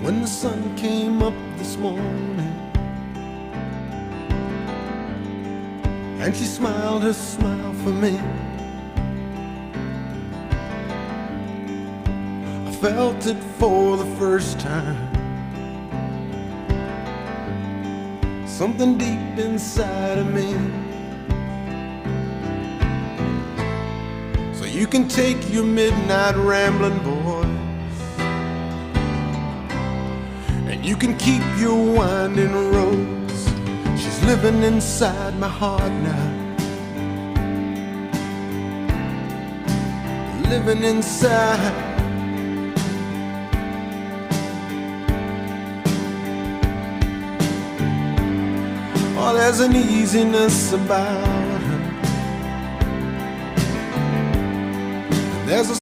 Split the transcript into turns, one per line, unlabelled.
when the sun came up this morning, and she smiled her smile for me. I felt it for the first time, something deep inside of me. So you can take your midnight rambling, boys, and you can keep your winding roads. She's living inside my heart now, living inside. Oh, there's an easiness about her. There's a